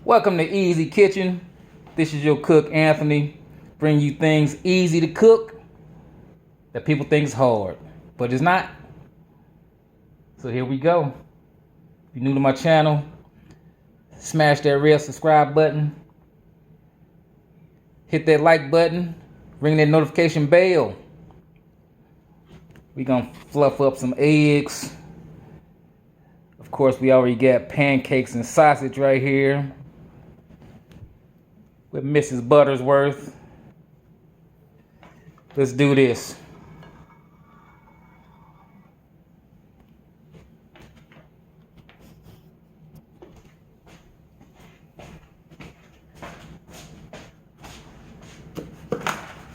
Welcome to Easy Kitchen. This is your cook, Anthony. Bring you things easy to cook that people think is hard, but it's not. So here we go. If you're new to my channel, smash that red subscribe button. Hit that like button. Ring that notification bell. We gonna fluff up some eggs. Of course, we already got pancakes and sausage right here with Mrs. Buttersworth. Let's do this.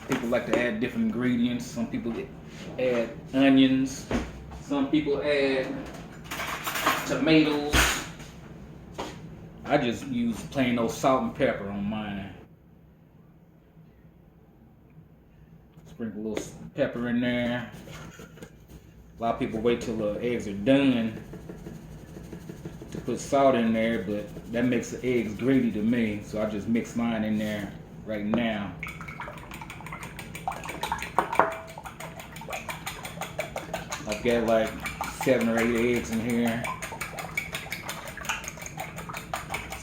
People like to add different ingredients. Some people add onions. Some people add tomatoes. I just use plain old salt and pepper on mine. Sprinkle a little pepper in there. A lot of people wait till the eggs are done to put salt in there, but that makes the eggs greedy to me, so I just mix mine in there right now. I've got like 7 or 8 eggs in here.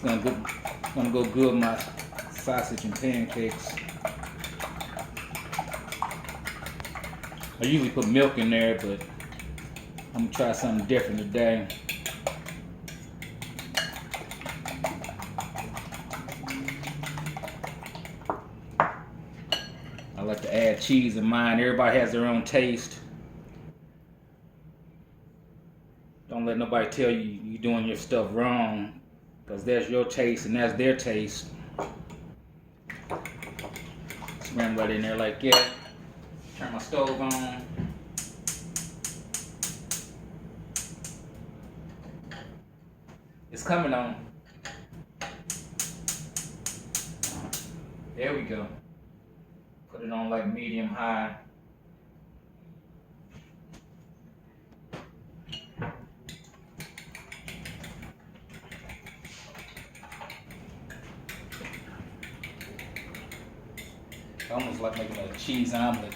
It's gonna go good with my sausage and pancakes. I usually put milk in there, but I'm gonna try something different today. I like to add cheese in mine. Everybody has their own taste. Don't let nobody tell you you're doing your stuff wrong, because that's your taste and that's their taste. Scramble that in there like that. Turn my stove on. It's coming on. There we go. Put it on like medium high. Almost like making a cheese omelet.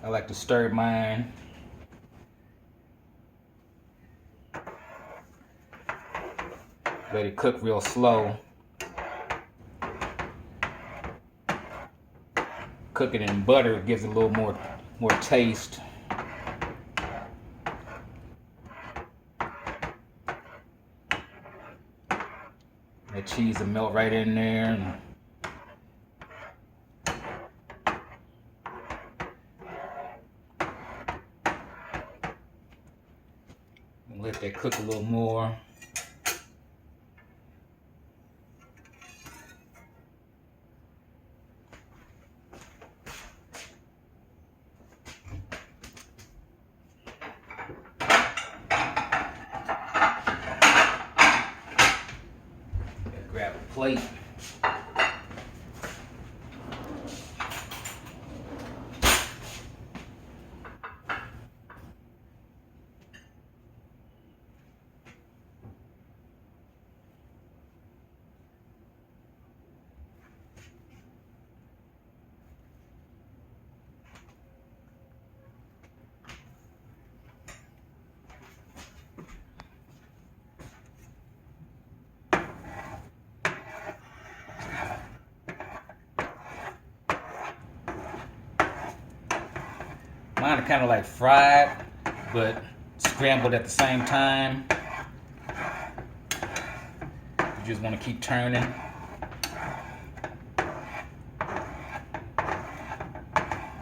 I like to stir mine. Let it cook real slow. Cook it in butter gives it a little more taste. That cheese will melt right in there. Let that cook a little more. Grab a plate. Mine are kind of like fried, but scrambled at the same time. You just want to keep turning.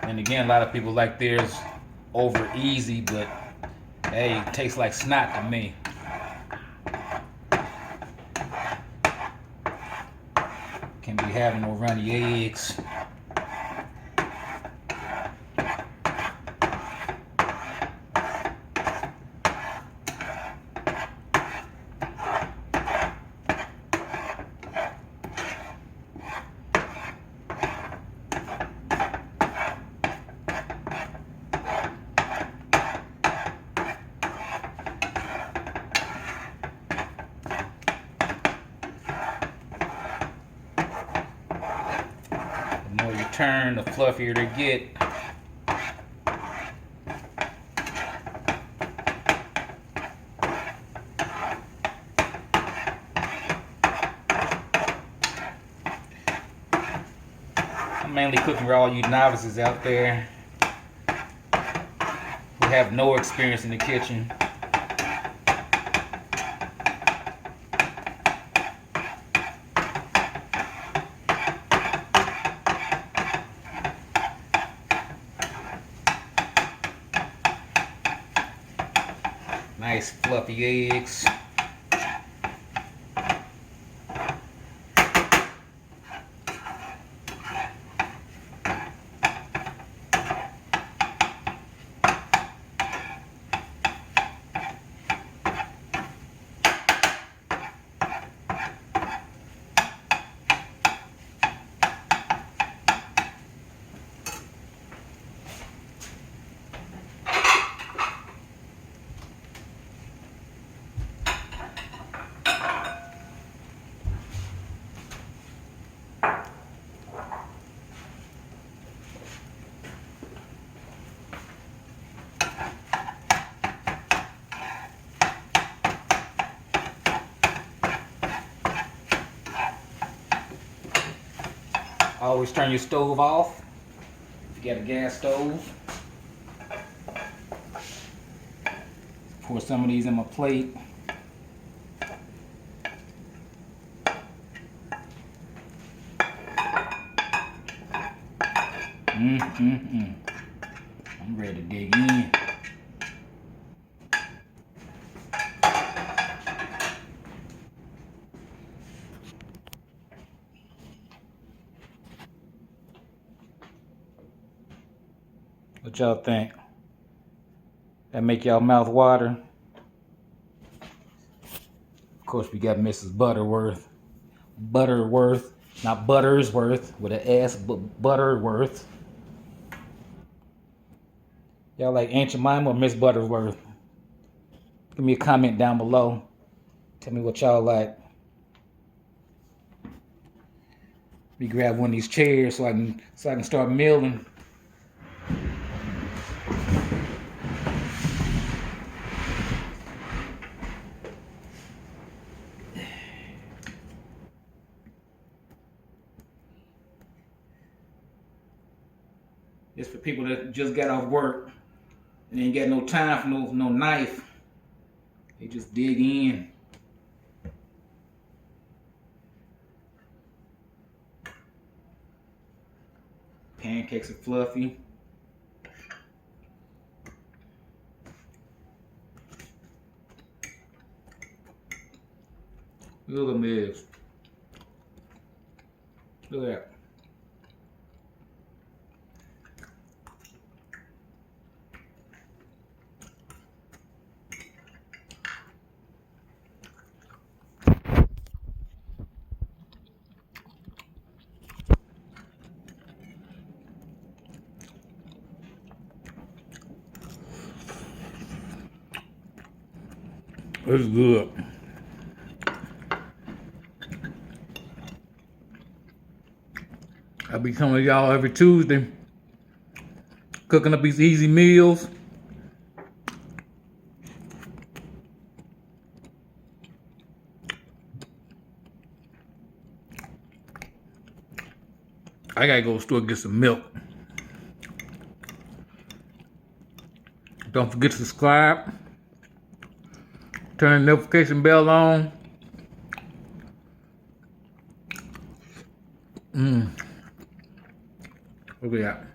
And again, a lot of people like theirs over easy, but hey, it tastes like snot to me. Can't be having no runny eggs. The more you turn, the fluffier they get. I'm mainly cooking for all you novices out there who have no experience in the kitchen. Nice fluffy eggs. Always turn your stove off if you got a gas stove. Pour some of these in my plate. I'm ready to dig in. What y'all think? That make y'all mouth water? Of course, we got Mrs. Butterworth. Butterworth, not Buttersworth with an S, but Butterworth. Y'all like Aunt Jemima or Miss Butterworth? Give me a comment down below. Tell me what y'all like. Let me grab one of these chairs so I can start milling. It's for people that just got off work and ain't got no time for no knife. They just dig in. Pancakes are fluffy. Look at them eggs. Look at that. It's good. I'll be coming to y'all every Tuesday, cooking up these easy meals. I gotta go to the store and get some milk. Don't forget to subscribe. Turn the notification bell on. Look at that.